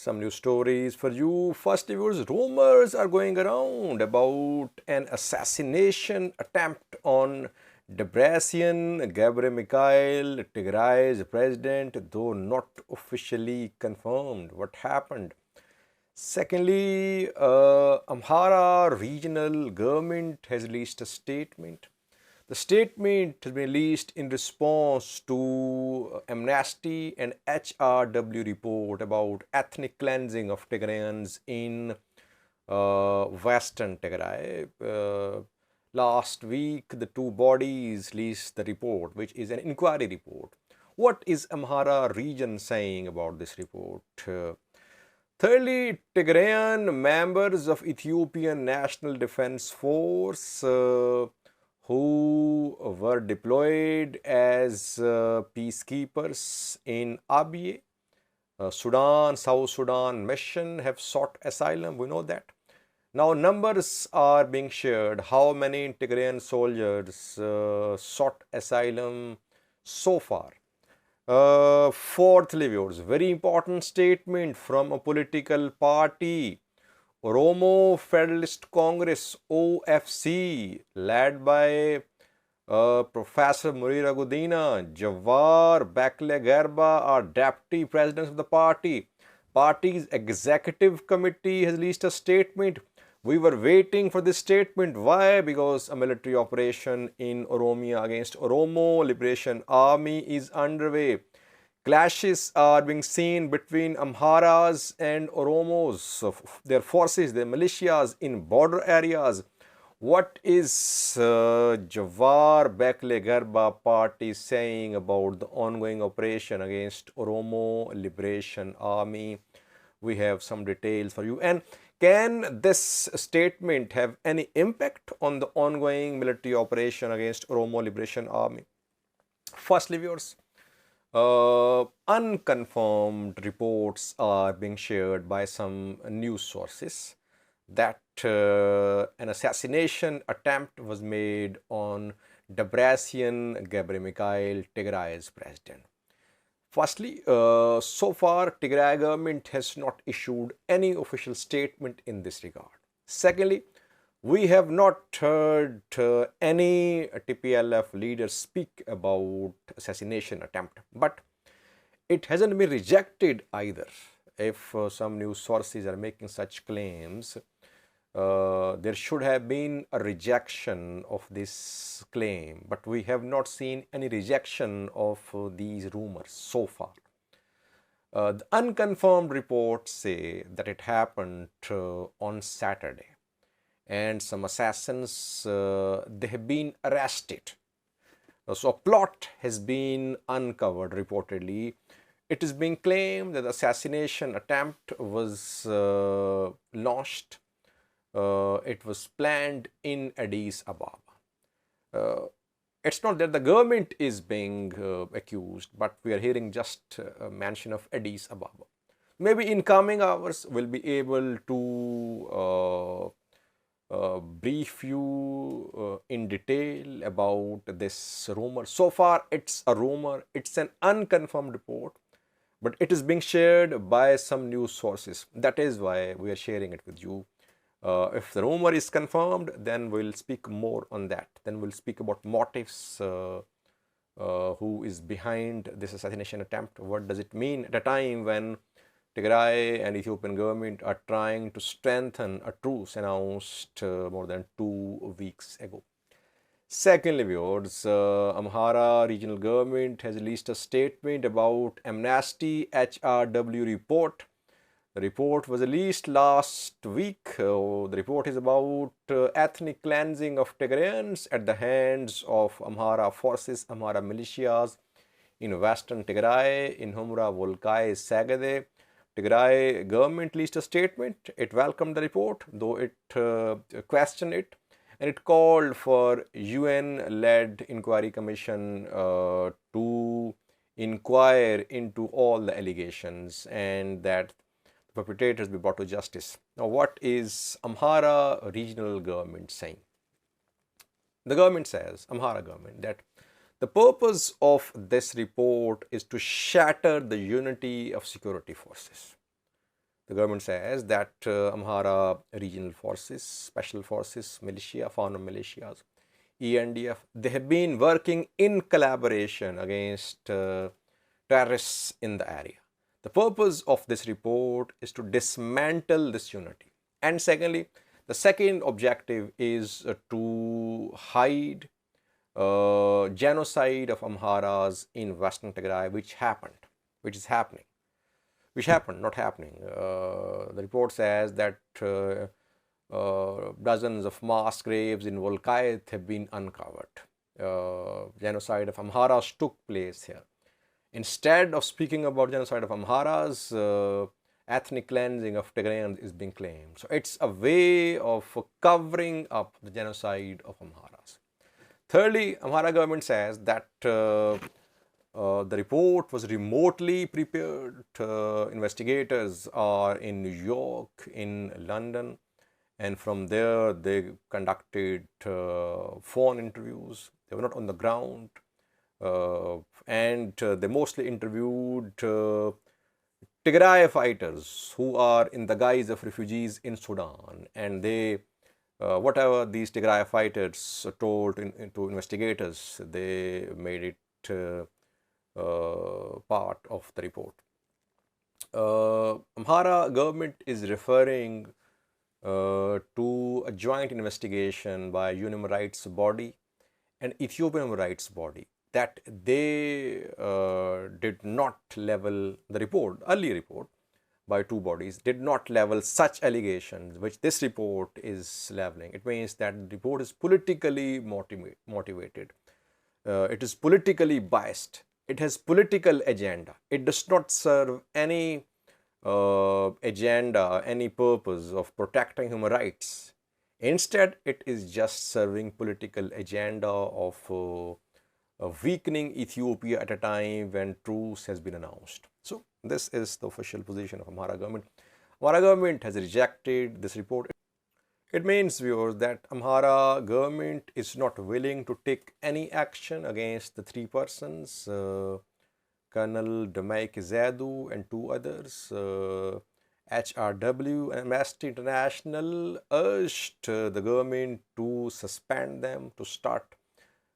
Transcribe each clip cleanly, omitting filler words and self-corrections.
some new stories for you. First, viewers, rumors are going around about an assassination attempt on Debretsion, Gabriel Mikhail, Tigray's president, though not officially confirmed. What happened? Secondly, Amhara regional government has released a statement. The statement has been released in response to Amnesty and HRW report about ethnic cleansing of Tigrayans in Western Tigray. Last week, the two bodies released the report, which is an inquiry report. What is Amhara region saying about this report? Thirdly, Tigrayan members of Ethiopian National Defense Force who were deployed as peacekeepers in Abyei, Sudan, South Sudan mission have sought asylum. We know that. Now numbers are being shared. How many Tigrayan soldiers sought asylum so far? Fourthly, viewers, very important statement from a political party, Oromo Federalist Congress OFC, led by Professor Murira Gudina, Jawar Garba are deputy presidents of the party. Party's executive committee has released a statement. We were waiting for this statement. Why? Because a military operation in Oromia against Oromo Liberation Army is underway. Clashes are being seen between Amharas and Oromos, their forces, their militias in border areas. What is Jawar Garba party saying about the ongoing operation against Oromo Liberation Army? We have some details for you. And can this statement have any impact on the ongoing military operation against Oromo Liberation Army? Firstly, viewers, unconfirmed reports are being shared by some news sources that an assassination attempt was made on Debretsion Gabriel Mikhail, Tigray's president. Firstly, so far Tigray government has not issued any official statement in this regard. Secondly, we have not heard any TPLF leaders speak about assassination attempt, but it hasn't been rejected either. If some news sources are making such claims, there should have been a rejection of this claim, but we have not seen any rejection of these rumors so far. The unconfirmed reports say that it happened on Saturday, and some assassins, they have been arrested. So a plot has been uncovered reportedly. It is being claimed that the assassination attempt was launched. It was planned in Addis Ababa. It's not that the government is being accused, but we are hearing just a mention of Addis Ababa. Maybe in coming hours we'll be able to brief you in detail about this rumor. So far it's a rumor, it's an unconfirmed report, but it is being shared by some news sources. That is why we are sharing it with you. If the rumor is confirmed, then we'll speak more on that. Then we'll speak about motives, who is behind this assassination attempt. What does it mean at a time when Tigray and Ethiopian government are trying to strengthen a truce announced more than 2 weeks ago. Secondly, viewers, Amhara regional government has released a statement about Amnesty HRW report. The report was released last week. The report is about ethnic cleansing of Tigrayans at the hands of Amhara forces, Amhara militias in Western Tigray, in Humra, Volkai, Sagade. Tigray government released a statement. It welcomed the report, though it questioned it, and it called for UN-led inquiry commission to inquire into all the allegations and that perpetrators be brought to justice. Now, what is Amhara regional government saying? The government says, Amhara government, that the purpose of this report is to shatter the unity of security forces. the government says that Amhara regional forces, special forces, militia, foreign militias, ENDF, they have been working in collaboration against terrorists in the area. The purpose of this report is to dismantle this unity. And secondly, the second objective is to hide genocide of Amharas in Western Tigray, which is happening, not happening. The report says that dozens of mass graves in Volkayet have been uncovered. Genocide of Amharas took place here. Instead of speaking about genocide of Amharas, ethnic cleansing of Tigrayans is being claimed. So it's a way of covering up the genocide of Amharas. Thirdly, Amhara government says that the report was remotely prepared. Investigators are in New York, in London, and from there they conducted phone interviews. They were not on the ground, and they mostly interviewed Tigray fighters who are in the guise of refugees in Sudan, and they whatever these Tigray fighters told to investigators, they made it part of the report. Amhara government is referring to a joint investigation by human rights body and Ethiopian human rights body that they did not level the report, early report by two bodies, did not level such allegations which this report is leveling. It means that the report is politically motivated. It is politically biased. It has political agenda. It does not serve any agenda, any purpose of protecting human rights. Instead, it is just serving political agenda of weakening Ethiopia at a time when truce has been announced. So this is the official position of Amhara government. Amhara government has rejected this report. It means, viewers, that Amhara government is not willing to take any action against the three persons, Colonel Demaik Zaidu and two others. HRW Amnesty International urged the government to suspend them, to start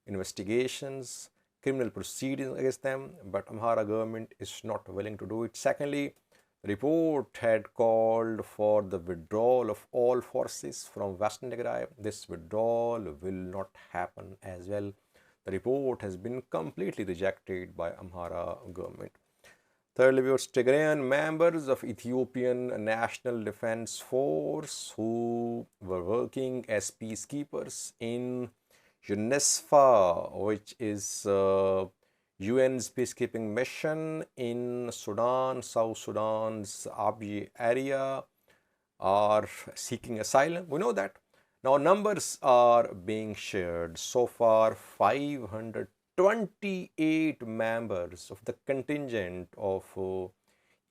investigations, criminal proceedings against them, but Amhara government is not willing to do it. Secondly, the report had called for the withdrawal of all forces from Western Tigray. This withdrawal will not happen as well. The report has been completely rejected by Amhara government. Thirdly, viewers, Tigrayan members of Ethiopian National Defense Force who were working as peacekeepers in UNISFA, which is UN's peacekeeping mission in Sudan, South Sudan's Abyei area, are seeking asylum. We know that. Now numbers are being shared. So far, 528 members of the contingent of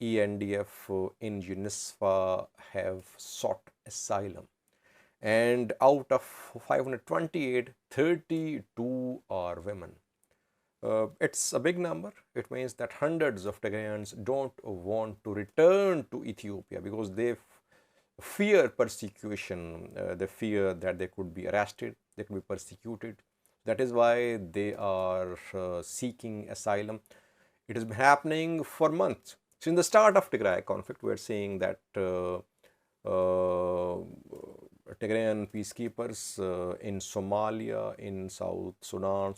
ENDF in UNISFA have sought asylum. And out of 528, 32 are women. It's a big number. It means that hundreds of Tigrayans don't want to return to Ethiopia because they fear persecution. They fear that they could be arrested, they could be persecuted. That is why they are seeking asylum. It has been happening for months. Since the start of Tigray conflict, we are seeing that Tigrayan peacekeepers in Somalia, in South Sudan,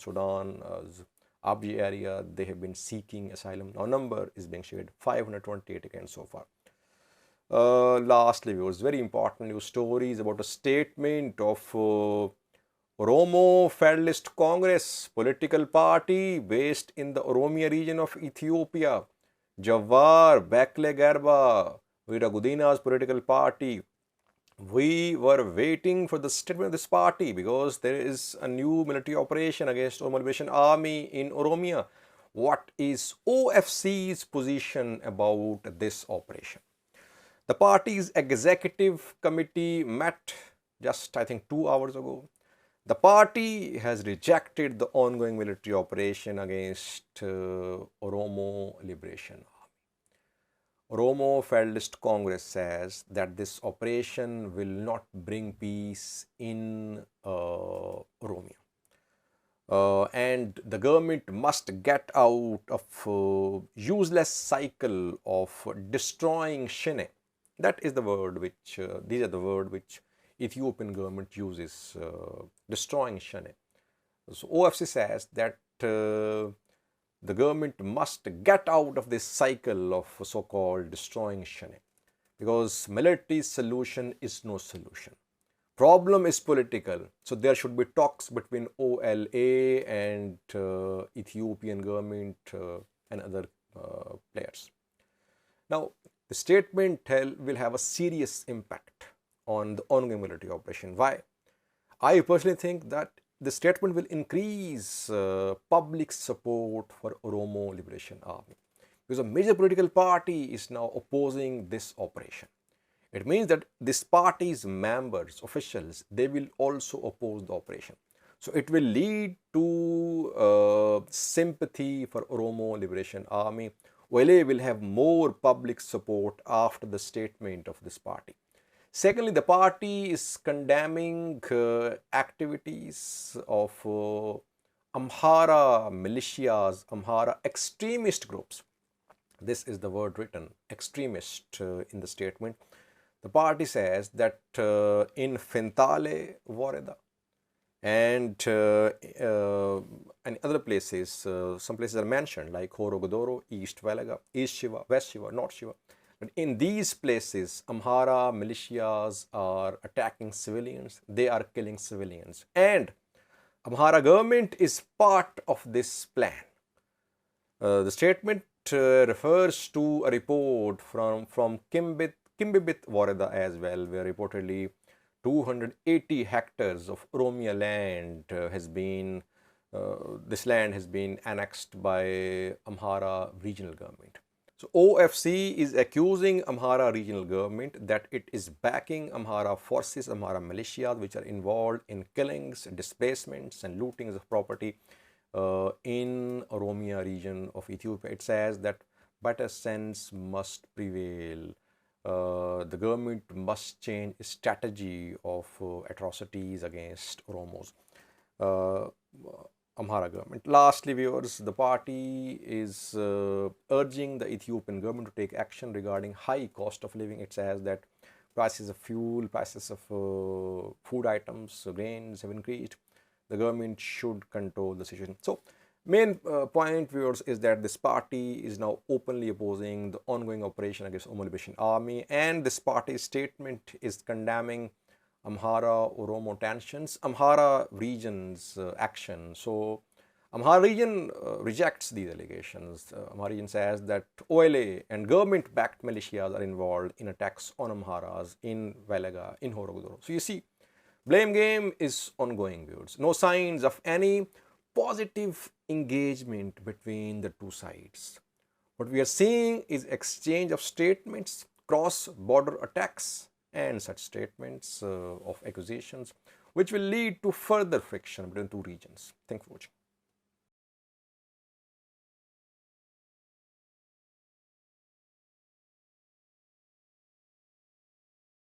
Abyei area, they have been seeking asylum. Now number is being shared, 528 again so far. Lastly, viewers, very important news stories about a statement of Oromo Federalist Congress, political party based in the Oromia region of Ethiopia. Jawar Garba, Viragudina's political party. We were waiting for the statement of this party because there is a new military operation against Oromo Liberation Army in Oromia. What is OFC's position about this operation? The party's executive committee met just, I think, 2 hours ago. The party has rejected the ongoing military operation against Oromo Liberation Army. Oromo Federalist Congress says that this operation will not bring peace in Oromia. And the government must get out of useless cycle of destroying Shine. That is the word which, these are the word which Ethiopian government uses, destroying Shine. So OFC says that the government must get out of this cycle of so-called destroying Shine, because military solution is no solution. Problem is political, so there should be talks between OLA and Ethiopian government and other players. Now, the statement will have a serious impact on the ongoing military operation. Why? I personally think that the statement will increase public support for Oromo Liberation Army, because a major political party is now opposing this operation. It means that this party's members, officials, they will also oppose the operation. So it will lead to sympathy for Oromo Liberation Army. OLA will have more public support after the statement of this party. Secondly, the party is condemning activities of Amhara militias, Amhara extremist groups. This is the word written, extremist, in the statement. The party says that in Fentale, Wareda, and other places, some places are mentioned like Horogodoro, East Velaga, East Shiva, West Shiva, North Shiva. But in these places, Amhara militias are attacking civilians, they are killing civilians. And Amhara government is part of this plan. The statement refers to a report from Kimbibit Wareda as well, where reportedly 280 hectares of Oromia land this land has been annexed by Amhara regional government. So OFC is accusing Amhara regional government that it is backing Amhara forces, Amhara militias, which are involved in killings, displacements and lootings of property in Oromia region of Ethiopia. It says that better sense must prevail. The government must change its strategy of atrocities against Oromos. Amhara government. Lastly, viewers, the party is urging the Ethiopian government to take action regarding high cost of living. It says that prices of fuel, prices of food items, grains have increased. The government should control the situation. So, main point, viewers, is that this party is now openly opposing the ongoing operation against Oromo Liberation Army, and this party's statement is condemning Amhara Oromo tensions, Amhara region's action. So Amhara region rejects these allegations. Amhara region says that OLA and government-backed militias are involved in attacks on Amharas in Velaga, in Horogodoro. So you see, blame game is ongoing, viewers. No signs of any positive engagement between the two sides. What we are seeing is exchange of statements, cross-border attacks, and such statements of accusations, which will lead to further friction between two regions. Thank you for watching.